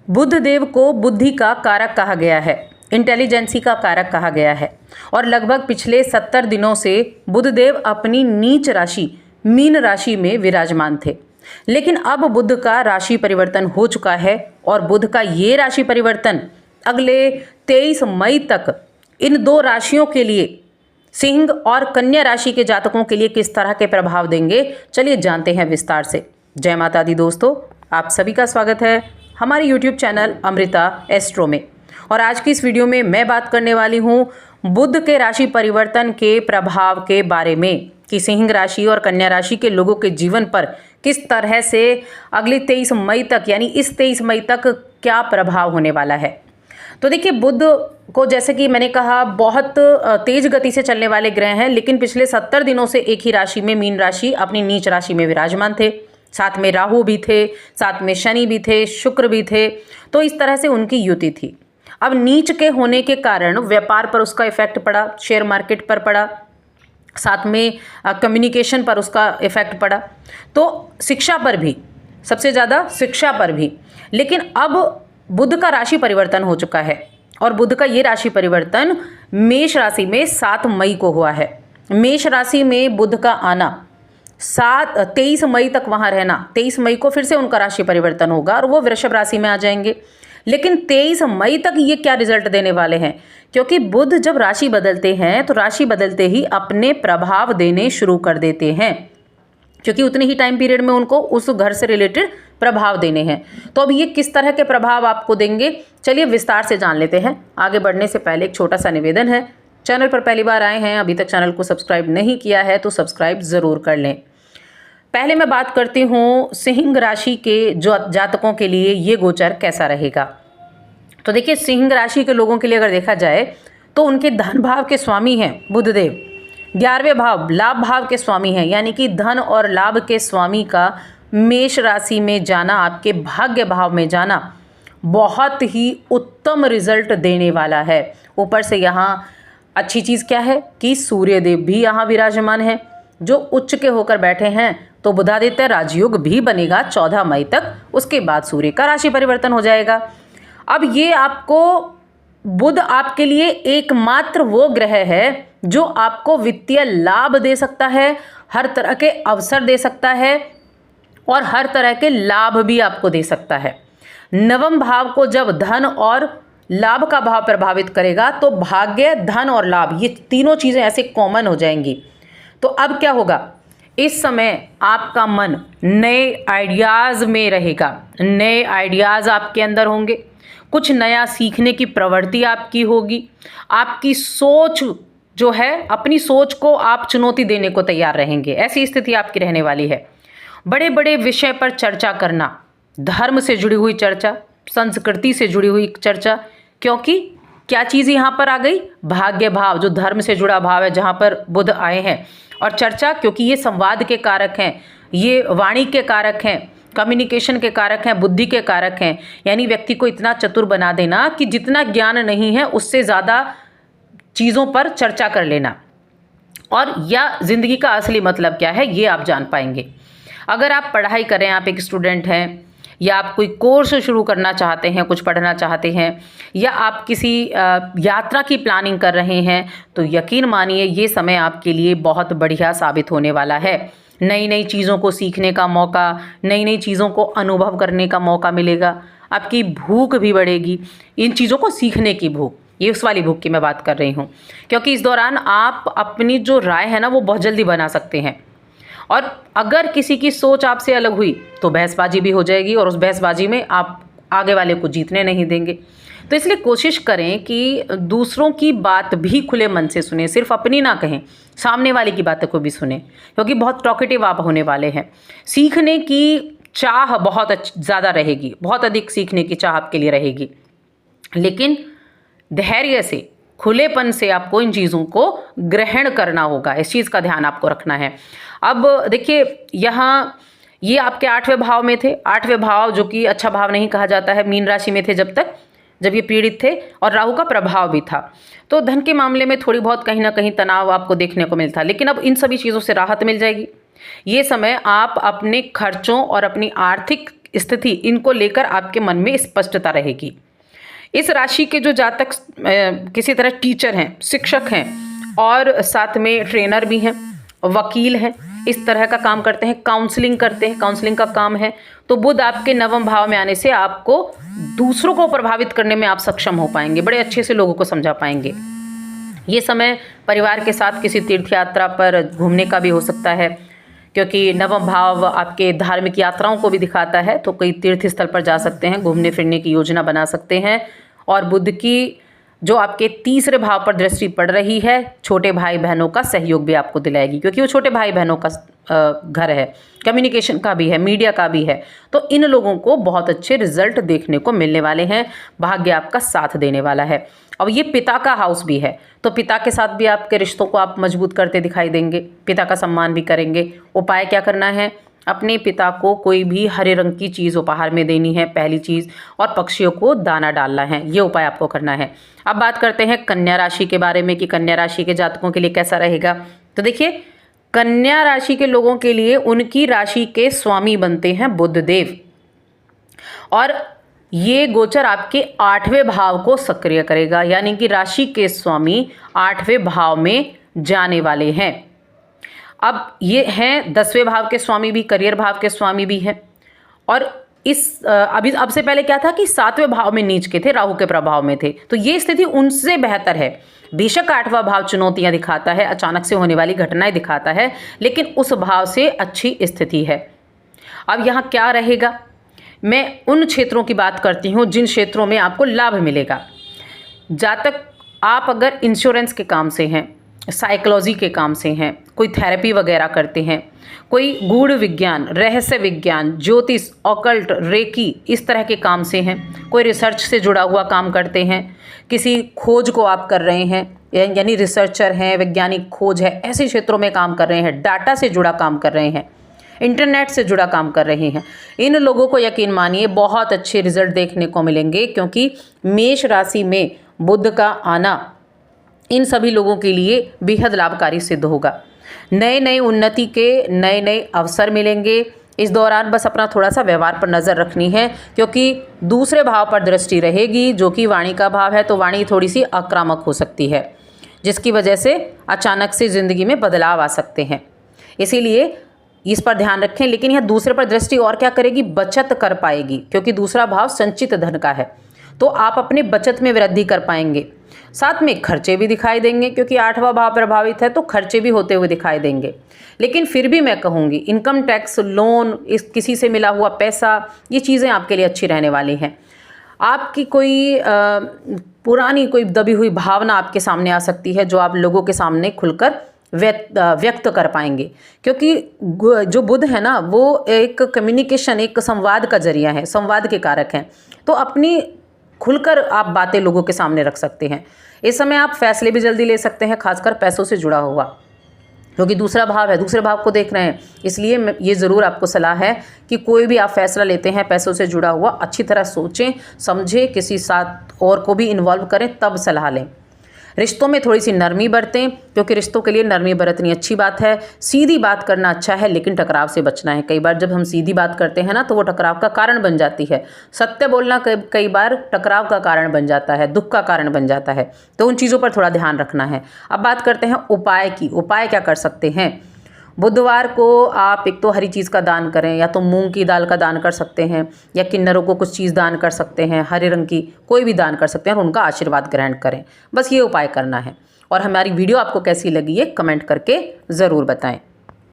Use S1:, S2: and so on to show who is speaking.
S1: बुध देव को बुद्धि का कारक कहा गया है, इंटेलिजेंसी का कारक कहा गया है और लगभग पिछले 70 दिनों से बुध देव अपनी नीच राशि मीन राशि में विराजमान थे। लेकिन अब बुध का राशि परिवर्तन हो चुका है और बुध का ये राशि परिवर्तन अगले 23 मई तक इन दो राशियों के लिए, सिंह और कन्या राशि के जातकों के लिए किस तरह के प्रभाव देंगे, चलिए जानते हैं विस्तार से। जय माता दी दोस्तों, आप सभी का स्वागत है हमारे YouTube चैनल अमृता एस्ट्रो में। और आज की इस वीडियो में मैं बात करने वाली हूँ बुध के राशि परिवर्तन के प्रभाव के बारे में कि सिंह राशि और कन्या राशि के लोगों के जीवन पर किस तरह से अगली 23 मई तक यानी इस 23 मई तक क्या प्रभाव होने वाला है। तो देखिए, बुध को जैसे कि मैंने कहा बहुत तेज गति से चलने वाले ग्रह हैं, लेकिन पिछले 70 दिनों से एक ही राशि में मीन राशि अपनी नीच राशि में विराजमान थे। साथ में राहु भी थे, साथ में शनि भी थे, शुक्र भी थे। तो इस तरह से उनकी युति थी। अब नीच के होने के कारण व्यापार पर उसका इफेक्ट पड़ा, शेयर मार्केट पर पड़ा, साथ में कम्युनिकेशन पर उसका इफेक्ट पड़ा, तो शिक्षा पर भी, सबसे ज़्यादा शिक्षा पर भी। लेकिन अब बुध का राशि परिवर्तन हो चुका है और बुध का ये राशि परिवर्तन मेष राशि में 7 मई को हुआ है। मेष राशि में बुध का आना 23 मई तक वहाँ रहना, 23 मई को फिर से उनका राशि परिवर्तन होगा और वो वृषभ राशि में आ जाएंगे। लेकिन 23 मई तक ये क्या रिजल्ट देने वाले हैं, क्योंकि बुध जब राशि बदलते हैं तो राशि बदलते ही अपने प्रभाव देने शुरू कर देते हैं, क्योंकि उतने ही टाइम पीरियड में उनको उस घर से रिलेटेड प्रभाव देने हैं। तो अब ये किस तरह के प्रभाव आपको देंगे, चलिए विस्तार से जान लेते हैं। आगे बढ़ने से पहले एक छोटा सा निवेदन है, चैनल पर पहली बार आए हैं, अभी तक चैनल को सब्सक्राइब नहीं किया है तो सब्सक्राइब ज़रूर कर लें। पहले मैं बात करती हूँ सिंह राशि के जो जातकों के लिए ये गोचर कैसा रहेगा। तो देखिए, सिंह राशि के लोगों के लिए अगर देखा जाए तो उनके धन भाव के स्वामी हैं बुधदेव, 11वें भाव लाभ भाव के स्वामी हैं, यानी कि धन और लाभ के स्वामी का मेष राशि में जाना, आपके भाग्य भाव में जाना बहुत ही उत्तम रिजल्ट देने वाला है। ऊपर से यहाँ अच्छी चीज़ क्या है कि सूर्यदेव भी यहाँ विराजमान है जो उच्च के होकर बैठे हैं, तो बुधादित्य राजयोग भी बनेगा 14 मई तक। उसके बाद सूर्य का राशि परिवर्तन हो जाएगा। अब ये आपको बुध आपके लिए एकमात्र वो ग्रह है जो आपको वित्तीय लाभ दे सकता है, हर तरह के अवसर दे सकता है और हर तरह के लाभ भी आपको दे सकता है। नवम भाव को जब धन और लाभ का भाव प्रभावित करेगा तो भाग्य, धन और लाभ ये तीनों चीज़ें ऐसे कॉमन हो जाएंगी। तो अब क्या होगा, इस समय आपका मन नए आइडियाज़ में रहेगा, नए आइडियाज़ आपके अंदर होंगे, कुछ नया सीखने की प्रवृत्ति आपकी होगी। आपकी सोच जो है, अपनी सोच को आप चुनौती देने को तैयार रहेंगे, ऐसी स्थिति आपकी रहने वाली है। बड़े बड़े विषय पर चर्चा करना, धर्म से जुड़ी हुई चर्चा, संस्कृति से जुड़ी हुई चर्चा, क्योंकि क्या चीज़ यहाँ पर आ गई, भाग्य भाव जो धर्म से जुड़ा भाव है जहाँ पर बुध आए हैं। और चर्चा, क्योंकि ये संवाद के कारक हैं, ये वाणी के कारक हैं, कम्युनिकेशन के कारक हैं, बुद्धि के कारक हैं, यानी व्यक्ति को इतना चतुर बना देना कि जितना ज्ञान नहीं है उससे ज़्यादा चीज़ों पर चर्चा कर लेना, और या ज़िंदगी का असली मतलब क्या है ये आप जान पाएंगे। अगर आप पढ़ाई करें, आप एक स्टूडेंट हैं या आप कोई कोर्स शुरू करना चाहते हैं, कुछ पढ़ना चाहते हैं, या आप किसी यात्रा की प्लानिंग कर रहे हैं, तो यकीन मानिए ये समय आपके लिए बहुत बढ़िया साबित होने वाला है। नई नई चीज़ों को सीखने का मौका, नई नई चीज़ों को अनुभव करने का मौका मिलेगा। आपकी भूख भी बढ़ेगी, इन चीज़ों को सीखने की भूख, ये उस वाली भूख की मैं बात कर रही हूँ, क्योंकि इस दौरान आप अपनी जो राय है ना वो बहुत जल्दी बना सकते हैं। और अगर किसी की सोच आपसे अलग हुई तो बहसबाजी भी हो जाएगी और उस बहसबाजी में आप आगे वाले को जीतने नहीं देंगे। तो इसलिए कोशिश करें कि दूसरों की बात भी खुले मन से सुने, सिर्फ अपनी ना कहें, सामने वाले की बातों को भी सुने, क्योंकि बहुत टॉकेटिव आप होने वाले हैं। सीखने की चाह बहुत ज़्यादा रहेगी, बहुत अधिक सीखने की चाह आपके लिए रहेगी, लेकिन धैर्य से, खुलेपन से आपको इन चीज़ों को ग्रहण करना होगा। इस चीज़ का ध्यान आपको रखना है। अब देखिए, यहाँ ये आपके 8वें भाव में थे, 8वें भाव जो कि अच्छा भाव नहीं कहा जाता है, मीन राशि में थे जब ये पीड़ित थे, और राहु का प्रभाव भी था। तो धन के मामले में थोड़ी बहुत कहीं ना कहीं तनाव आपको देखने को मिलता, लेकिन अब इन सभी चीज़ों से राहत मिल जाएगी। ये समय आप अपने खर्चों और अपनी आर्थिक स्थिति, इनको लेकर आपके मन में स्पष्टता रहेगी। इस राशि के जो जातक किसी तरह टीचर हैं, शिक्षक हैं और साथ में ट्रेनर भी हैं, वकील हैं, इस तरह का काम करते हैं, काउंसलिंग करते हैं, काउंसलिंग का काम है, तो बुध आपके नवम भाव में आने से आपको दूसरों को प्रभावित करने में आप सक्षम हो पाएंगे, बड़े अच्छे से लोगों को समझा पाएंगे। ये समय परिवार के साथ किसी तीर्थ यात्रा पर घूमने का भी हो सकता है, क्योंकि नवम भाव आपके धार्मिक यात्राओं को भी दिखाता है, तो कोई तीर्थ स्थल पर जा सकते हैं, घूमने फिरने की योजना बना सकते हैं। और बुध की जो आपके तीसरे भाव पर दृष्टि पड़ रही है, छोटे भाई बहनों का सहयोग भी आपको दिलाएगी, क्योंकि वो छोटे भाई बहनों का घर है, कम्युनिकेशन का भी है, मीडिया का भी है, तो इन लोगों को बहुत अच्छे रिजल्ट देखने को मिलने वाले हैं, भाग्य आपका साथ देने वाला है। और ये पिता का हाउस भी है, तो पिता के साथ भी आपके रिश्तों को आप मजबूत करते दिखाई देंगे, पिता का सम्मान भी करेंगे। उपाय क्या करना है? अपने पिता को कोई भी हरे रंग की चीज़ उपहार में देनी है, पहली चीज़, और पक्षियों को दाना डालना है, ये उपाय आपको करना है। अब बात करते हैं कन्या राशि के बारे में कि कन्या राशि के जातकों के लिए कैसा रहेगा। तो देखिए, कन्या राशि के लोगों के लिए उनकी राशि के स्वामी बनते हैं बुध देव, और ये गोचर आपके 8वें भाव को सक्रिय करेगा, यानी कि राशि के स्वामी 8वें भाव में जाने वाले हैं। अब ये हैं 10वें भाव के स्वामी भी, करियर भाव के स्वामी भी हैं, और इस अभी अब से पहले क्या था कि 7वें भाव में नीच के थे, राहु के प्रभाव में थे, तो ये स्थिति उनसे बेहतर है। बेशक 8वां भाव चुनौतियां दिखाता है, अचानक से होने वाली घटनाएं दिखाता है, लेकिन उस भाव से अच्छी स्थिति है। अब यहाँ क्या रहेगा, मैं उन क्षेत्रों की बात करती हूँ जिन क्षेत्रों में आपको लाभ मिलेगा। जातक आप अगर इंश्योरेंस के काम से हैं, साइकोलॉजी के काम से हैं, कोई थेरेपी वगैरह करते हैं, कोई गूढ़ विज्ञान, रहस्य विज्ञान, ज्योतिष, ऑकल्ट, रेकी, इस तरह के काम से हैं, कोई रिसर्च से जुड़ा हुआ काम करते हैं, किसी खोज को आप कर रहे हैं, यानी रिसर्चर हैं, वैज्ञानिक खोज है, ऐसे क्षेत्रों में काम कर रहे हैं, डाटा से जुड़ा काम कर रहे हैं, इंटरनेट से जुड़ा काम कर रहे हैं, इन लोगों को यकीन मानिए बहुत अच्छे रिजल्ट देखने को मिलेंगे, क्योंकि मेष राशि में बुध का आना इन सभी लोगों के लिए बेहद लाभकारी सिद्ध होगा। नए नए उन्नति के नए नए अवसर मिलेंगे। इस दौरान बस अपना थोड़ा सा व्यवहार पर नज़र रखनी है, क्योंकि दूसरे भाव पर दृष्टि रहेगी जो कि वाणी का भाव है, तो वाणी थोड़ी सी आक्रामक हो सकती है, जिसकी वजह से अचानक से ज़िंदगी में बदलाव आ सकते हैं, इसीलिए इस पर ध्यान रखें। लेकिन यह दूसरे पर दृष्टि और क्या करेगी, बचत कर पाएगी, क्योंकि दूसरा भाव संचित धन का है, तो आप अपने बचत में वृद्धि कर पाएंगे। साथ में खर्चे भी दिखाई देंगे, क्योंकि 8वां भाव प्रभावित है, तो खर्चे भी होते हुए दिखाई देंगे। लेकिन फिर भी मैं कहूँगी इनकम टैक्स, लोन, इस किसी से मिला हुआ पैसा, ये चीज़ें आपके लिए अच्छी रहने वाली हैं। आपकी कोई पुरानी कोई दबी हुई भावना आपके सामने आ सकती है, जो आप लोगों के सामने खुलकर व्यक्त कर पाएंगे, क्योंकि जो बुध है ना, वो एक कम्युनिकेशन, एक संवाद का जरिया है, संवाद के कारक हैं, तो अपनी खुलकर आप बातें लोगों के सामने रख सकते हैं। इस समय आप फैसले भी जल्दी ले सकते हैं, खासकर पैसों से जुड़ा हुआ, क्योंकि दूसरा भाव है, दूसरे भाव को देख रहे हैं, इसलिए ये ज़रूर आपको सलाह है कि कोई भी आप फैसला लेते हैं पैसों से जुड़ा हुआ, अच्छी तरह सोचें, समझें, किसी साथ और को भी इन्वॉल्व करें, तब सलाह लें। रिश्तों में थोड़ी सी नरमी बरतें, क्योंकि रिश्तों के लिए नरमी बरतनी अच्छी बात है। सीधी बात करना अच्छा है, लेकिन टकराव से बचना है। कई बार जब हम सीधी बात करते हैं ना, तो वो टकराव का कारण बन जाती है। सत्य बोलना कई बार टकराव का कारण बन जाता है, दुख का कारण बन जाता है, तो उन चीज़ों पर थोड़ा ध्यान रखना है। अब बात करते हैं उपाय की। उपाय क्या कर सकते हैं? बुधवार को आप एक तो हरी चीज़ का दान करें, या तो मूंग की दाल का दान कर सकते हैं, या किन्नरों को कुछ चीज़ दान कर सकते हैं, हरे रंग की कोई भी दान कर सकते हैं और उनका आशीर्वाद ग्रहण करें। बस ये उपाय करना है। और हमारी वीडियो आपको कैसी लगी है कमेंट करके ज़रूर बताएं।